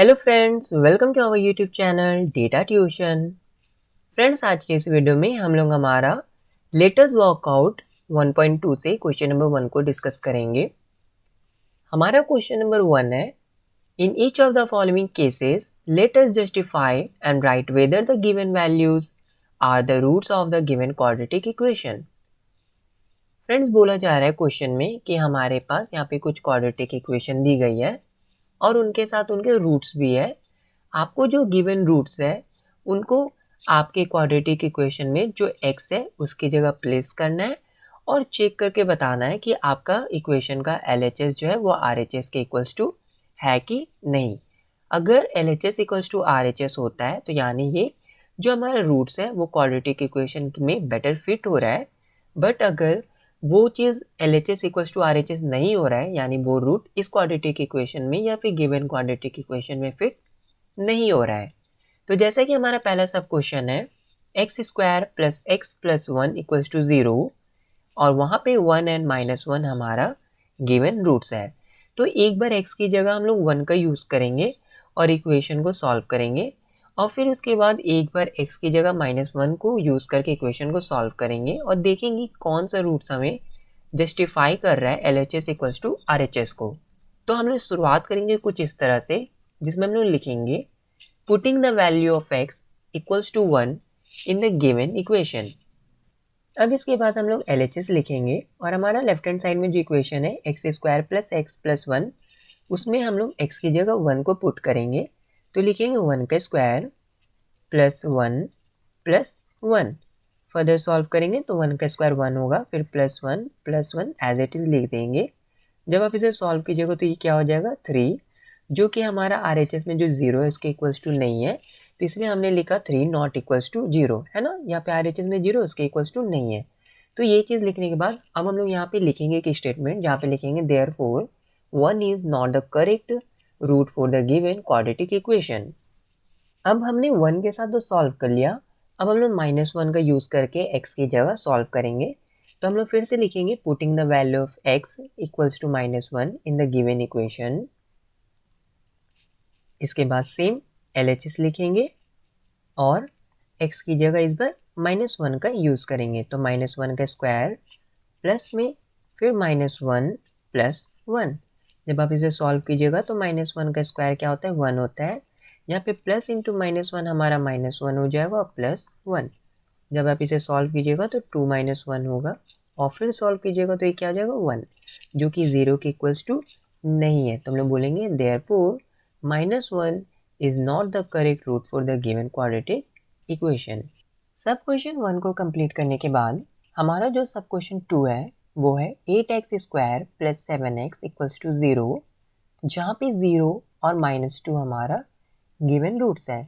Hello friends, welcome to our YouTube channel data tuition. Friends, आज के इस video में हम लोग हमारा लेटर्स वर्कआउट 1.2 से क्वेश्चन नंबर 1 को डिस्कस करेंगे। हमारा क्वेश्चन नंबर 1 है, in each of the following cases let us justify and write whether the given values are the roots of the given quadratic equation. Friends, बोला जा रहा है question में कि हमारे पास यहाँ पे कुछ क्वाड्रेटिक इक्वेशन दी गई है और उनके साथ उनके रूट्स भी है। आपको जो गिवन रूट्स है उनको आपके क्वाड्रेटिक इक्वेशन में जो x है उसकी जगह प्लेस करना है और चेक करके बताना है कि आपका इक्वेशन का LHS जो है वो RHS के इक्वल्स टू है कि नहीं। अगर LHS इक्वल्स टू RHS होता है तो यानी ये जो हमारा रूट्स है वो क्वाड्रेटिक इक्वेशन में बेटर फिट हो रहा है। बट अगर वो चीज़ LHS इक्वल्स टू RHS नहीं हो रहा है, यानी वो रूट इस क्वाड्रेटिक इक्वेशन में या फिर गिवन क्वाड्रेटिक इक्वेशन में फिट नहीं हो रहा है। तो जैसा कि हमारा पहला सब क्वेश्चन है, x square plus x plus one equals to 0 और वहाँ पे 1 एंड -1 हमारा गिवन रूट्स है। तो एक बार x की जगह हम लोग 1 का यूज़ करेंगे और इक्वेशन को सॉल्व करेंगे और फिर उसके बाद एक बार x की जगह -1 को यूज़ करके इक्वेशन को सॉल्व करेंगे और देखेंगे कौन सा रूट्स हमें जस्टिफाई कर रहा है LHS इक्वल्स टू RHS को। तो हम लोग शुरुआत करेंगे कुछ इस तरह से, जिसमें हम लोग लिखेंगे putting the value of x equals to 1 in the given equation। अब इसके बाद हम लोग LHS लिखेंगे और हमारा लेफ्ट हैंड साइड में जो इक्वेशन है x square plus x plus one, उसमें हम लोग x की जगह 1 को पुट करेंगे। तो लिखेंगे 1 का square plus 1 plus 1। Further solve करेंगे तो 1 का स्क्वायर 1 होगा, फिर plus one as it is लिख देंगे। जब आप इसे सॉल्व कीजिएगा तो ये क्या हो जाएगा 3, जो कि हमारा RHS में जो 0 है उसके इक्वल्स टू नहीं है, तो इसलिए हमने लिखा 3 नॉट इक्वल्स टू 0, है ना। यहाँ पे RHS में 0 उसके इक्वल्स टू नहीं है। तो ये चीज़ लिखने के बाद अब हम लोग यहाँ पे लिखेंगे एक स्टेटमेंट जहाँ पे लिखेंगे therefore 1 is not the correct root for the given quadratic equation. अब हमने 1 के साथ तो सॉल्व कर लिया, अब हम लोग -1 का यूज़ करके x की जगह सॉल्व करेंगे। तो हम लोग फिर से लिखेंगे putting the value of x equals to -1 in the given equation. इसके बाद सेम LHS लिखेंगे और x की जगह इस बार -1 का यूज़ करेंगे। तो -1 का स्क्वायर प्लस में फिर -1 प्लस 1। जब आप इसे सॉल्व कीजिएगा तो -1 का स्क्वायर क्या होता है 1 होता है। यहाँ पे प्लस इंटू -1 हमारा -1 हो जाएगा और प्लस 1। जब आप इसे सॉल्व कीजिएगा तो 2 -1 होगा और फिर सॉल्व कीजिएगा तो ये क्या हो जाएगा 1, जो कि 0 के इक्वल्स टू नहीं है। तो हम लोग बोलेंगे therefore -1 is not the correct root for the given quadratic equation। सब क्वेश्चन 1 को कंप्लीट करने के बाद हमारा जो सब क्वेश्चन 2 है वो है 8x square plus 7x equals to 0, जहाँ पे 0 और -2 हमारा गिवन रूट्स है।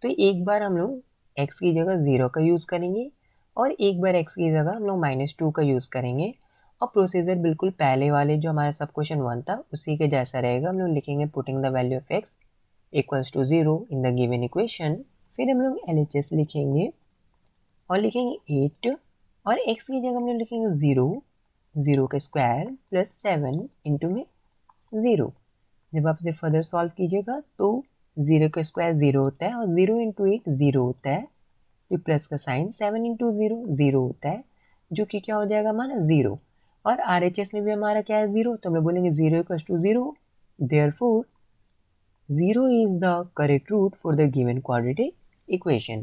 तो एक बार हम लोग x की जगह 0 का यूज़ करेंगे और एक बार x की जगह हम लोग -2 का यूज़ करेंगे और प्रोसीजर बिल्कुल पहले वाले जो हमारा सब क्वेश्चन 1 था उसी के जैसा रहेगा। हम लोग लिखेंगे putting the value of x equals to 0 in the given equation. फिर हम लोग LHS लिखेंगे और लिखेंगे 8 और x की जगह हम लोग लिखेंगे 0, 0 का स्क्वायर प्लस 7 इंटू में 0। जब आप इसे फर्दर सॉल्व कीजिएगा तो 0 का स्क्वायर 0 होता है और 0 इंटू 8 0 होता है, फिर प्लस का साइन 7 इंटू 0 0 होता है, जो कि क्या हो जाएगा हमारा 0। और RHS में भी हमारा क्या है 0, तो हम लोग बोलेंगे 0 equals to 0, therefore 0 is the correct root for the given quadratic equation।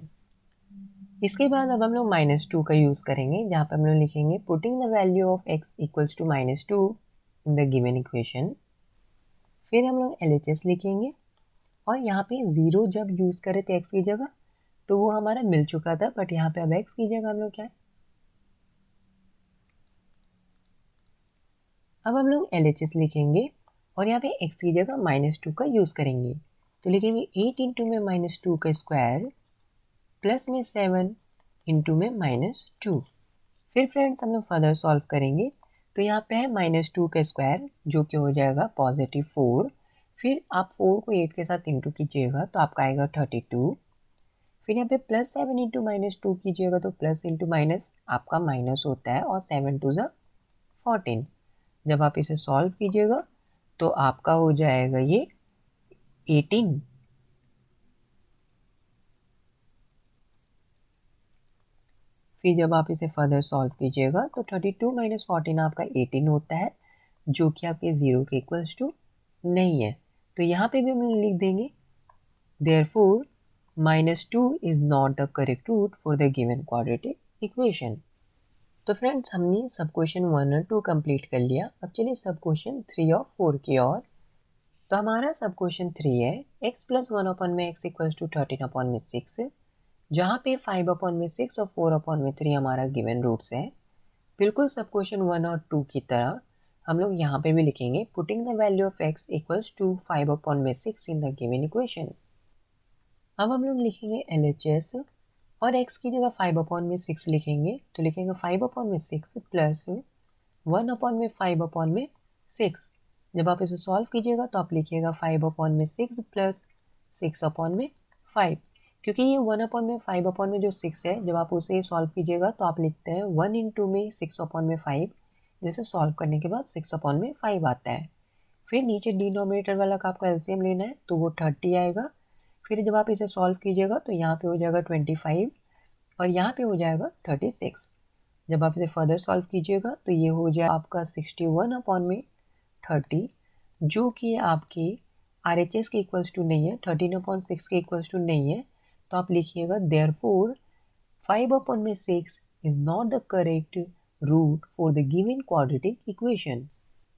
इसके बाद अब हम लोग -2 का यूज़ करेंगे, जहाँ पे हम लोग लिखेंगे putting the value of x equals to -2 in the given equation. फिर हम लोग LHS लिखेंगे और यहाँ पे 0 जब यूज़ करे थे x की जगह तो वो हमारा मिल चुका था, बट यहाँ पे अब x की जगह हम लोग क्या है, अब हम लोग LHS लिखेंगे और यहाँ पे x की जगह -2 का यूज़ करेंगे। तो लिखेंगे 8 इंटू में -2 का स्क्वायर प्लस में 7 इंटू में -2। फिर फ्रेंड्स हम लोग फर्दर सॉल्व करेंगे तो यहाँ पे है -2 का स्क्वायर जो कि हो जाएगा +4। फिर आप 4 को 8 के साथ इंटू कीजिएगा तो आपका आएगा 32। फिर यहाँ पे +7 इंटू -2 कीजिएगा तो प्लस इंटू माइनस आपका माइनस होता है और 7 टू ज़ा 14। जब आप इसे सॉल्व कीजिएगा तो आपका हो जाएगा ये 18 फिर जब आप इसे फर्दर सॉल्व कीजिएगा तो 32 माइनस 14 आपका 18 होता है, जो कि आपके 0 के इक्वल्स टू नहीं है। तो यहाँ पे भी हम लोग लिख देंगे therefore -2 is not the correct root for the given quadratic equation. तो फ्रेंड्स हमने सब क्वेश्चन 1 और 2 कंप्लीट कर लिया। अब चलिए सब क्वेश्चन 3 और 4 की ओर। तो हमारा सब क्वेश्चन 3 है x प्लस 1 अपॉन में x इक्वल्स टू 13 अपॉन में 6, जहाँ पे 5 अपॉन में 6 और 4 अपॉन में 3 हमारा गिवन रूट्स है। बिल्कुल सब क्वेश्चन 1 और 2 की तरह हम लोग यहाँ पे भी लिखेंगे putting the value of x equals to 5 upon में 6 इन द गिवन इक्वेशन। अब हम लोग लिखेंगे LHS और x की जगह 5 अपॉन में 6 लिखेंगे, तो लिखेंगे 5 अपॉन में 6 प्लस 1 अपॉन में 5 अपॉन में 6। जब आप इसे सॉल्व कीजिएगा तो आप लिखिएगा 5 अपॉन में 6 प्लस 6 अपॉन में 5, क्योंकि ये 1 अपॉन में 5 अपॉन में जो 6 है, जब आप उसे सॉल्व कीजिएगा तो आप लिखते हैं 1 इंटू में 6 अपॉन में 5, जैसे सॉल्व करने के बाद 6 अपॉन में 5 आता है। फिर नीचे डिनोमिनेटर वाला का आपको एलसीएम लेना है, तो वो 30 आएगा। फिर जब आप इसे सॉल्व कीजिएगा तो यहाँ पे हो जाएगा 25 और यहाँ पे हो जाएगा 36। जब आप इसे फर्दर सॉल्व कीजिएगा तो ये हो जाए आपका 61 अपॉन में 30, जो कि आपके RHS के इक्वल्स टू नहीं है, 13 अपॉन 6 के इक्वल्स टू नहीं है। तो आप लिखिएगा देयरफॉर 5 अपॉन में 6 is not the correct root for the given quadratic equation.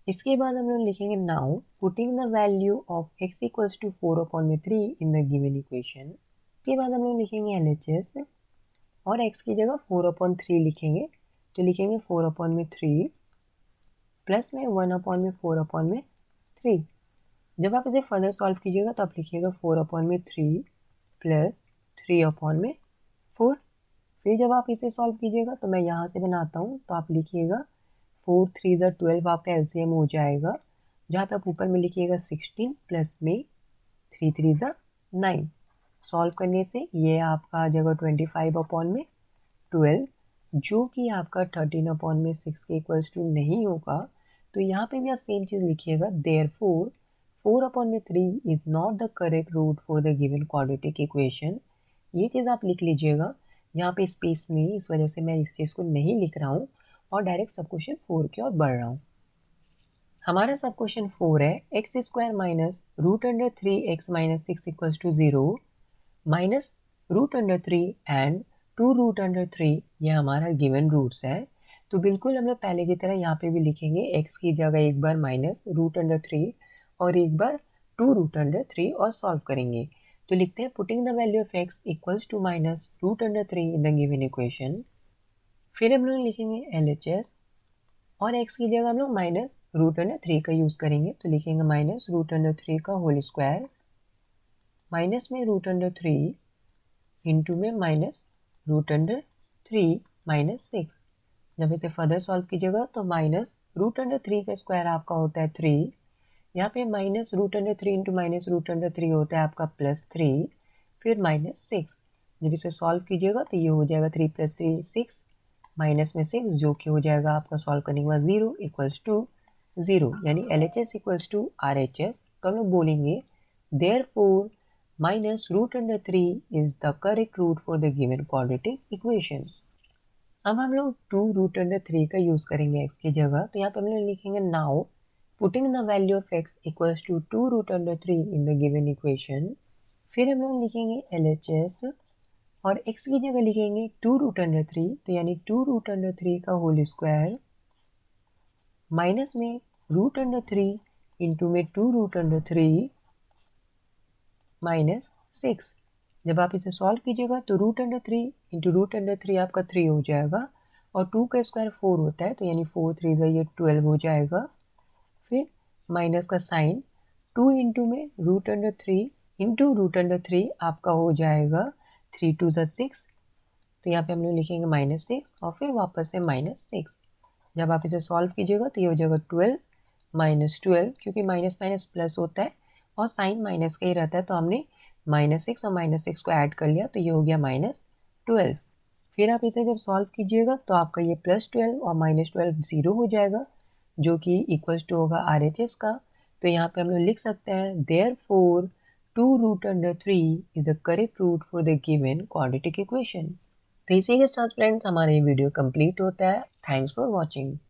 इसके बाद हम लोग लिखेंगे now putting the value of x equals to 4 upon में 3 इन द गिवन इक्वेशन। इसके बाद हम लोग लिखेंगे LHS और x की जगह 4 अपॉन 3 लिखेंगे, तो लिखेंगे 4 अपॉन में 3 प्लस में 1 अपॉन में 4 अपॉन में 3। जब आप इसे फर्दर सॉल्व कीजिएगा तो आप लिखिएगा 4 अपॉन में 3 प्लस 3 अपॉन में 4। फिर जब आप इसे सॉल्व कीजिएगा तो मैं यहाँ से बनाता हूँ, तो आप लिखिएगा 4 3 ज़ा 12 आपका एलसीएम हो जाएगा, जहाँ पे आप ऊपर में लिखिएगा 16 प्लस में 3 3 ज़ा 9। सॉल्व करने से ये आपका आ जाएगा 25 अपॉन में 12, जो कि आपका 13 अपॉन में 6 के इक्वल्स टू नहीं होगा। तो यहाँ पे भी आप सेम चीज़ लिखिएगा देयरफॉर 4 अपॉन में 3 is not the correct root for the given quadratic equation. ये चीज़ आप लिख लीजिएगा, यहाँ पे स्पेस नहीं, इस वजह से मैं इस चीज़ को नहीं लिख रहा हूँ और डायरेक्ट सब क्वेश्चन 4 की ओर बढ़ रहा हूँ। हमारा सब क्वेश्चन 4 है x square minus root under 3x minus 6 equals to 0 minus root under 3 and 2 root under 3, ये हमारा गिवन रूट्स है। तो बिल्कुल हम लोग पहले की तरह यहाँ पे भी लिखेंगे x की जगह एक बार माइनस रूट अंडर 3 और एक बार 2 रूट अंडर 3 और सॉल्व करेंगे। तो लिखते हैं putting the value of x equals to minus root under 3 in the given equation. फिर हम लोग लिखेंगे LHS और x की जगह हम लोग माइनस रूट अंडर 3 का यूज़ करेंगे, तो लिखेंगे माइनस रूट अंडर 3 का होल स्क्वायर माइनस में रूट अंडर 3 इंटू में माइनस रूट अंडर 3 माइनस 6। जब इसे फर्दर सॉल्व कीजिएगा तो माइनस रूट अंडर 3 का स्क्वायर आपका होता है 3, यहाँ पे minus root under 3 into minus root under 3 होता है आपका प्लस 3, फिर माइनस 6। जब इसे सॉल्व कीजिएगा तो ये हो जाएगा 3 प्लस 3 6 माइनस में 6, जो कि हो जाएगा आपका सॉल्व करने के बाद 0 इक्वल्स टू 0, यानी LHS इक्वल्स टू RHS। तो हम लोग बोलेंगे therefore minus root under 3 is the correct root for the given quadratic equation. अब हम लोग 2 रूट अंडर 3 का यूज़ करेंगे x की जगह, तो यहाँ पर हम लोग लिखेंगे now putting the value of x equals to 2 root under 3 in the given equation. फिर हम लोग लिखेंगे LHS और x की जगह लिखेंगे 2 रूट अंडर 3, तो यानी 2 रूट अंडर 3 का होल स्क्वायर माइनस में रूट अंडर 3 इंटू में 2 रूट अंडर 3 माइनस 6। जब आप इसे सॉल्व कीजिएगा तो root under 3 into root under 3 आपका 3 हो जाएगा और 2 का स्क्वायर 4 होता है, तो यानी 4 3 ये 12 हो जाएगा। फिर माइनस का साइन 2 इंटू में root under 3 into root under 3 आपका हो जाएगा 3 2 6, तो यहाँ पे हम लोग लिखेंगे माइनस 6 और फिर वापस से माइनस 6। जब आप इसे सॉल्व कीजिएगा तो ये हो जाएगा 12 माइनस 12, क्योंकि माइनस माइनस प्लस होता है और साइन माइनस का ही रहता है, तो हमने माइनस 6 और माइनस 6 को ऐड कर लिया, तो ये हो गया माइनस 12। फिर आप इसे जब सॉल्व कीजिएगा तो आपका ये प्लस 12 और माइनस 12 0 हो जाएगा, जो कि इक्वल्स टू होगा RHS का। तो यहाँ पे हम लोग लिख सकते हैं therefore 2 root under 3 is the correct root for the given quadratic equation. तो इसी के साथ फ्रेंड्स हमारा ये वीडियो कंप्लीट होता है। Thanks for watching.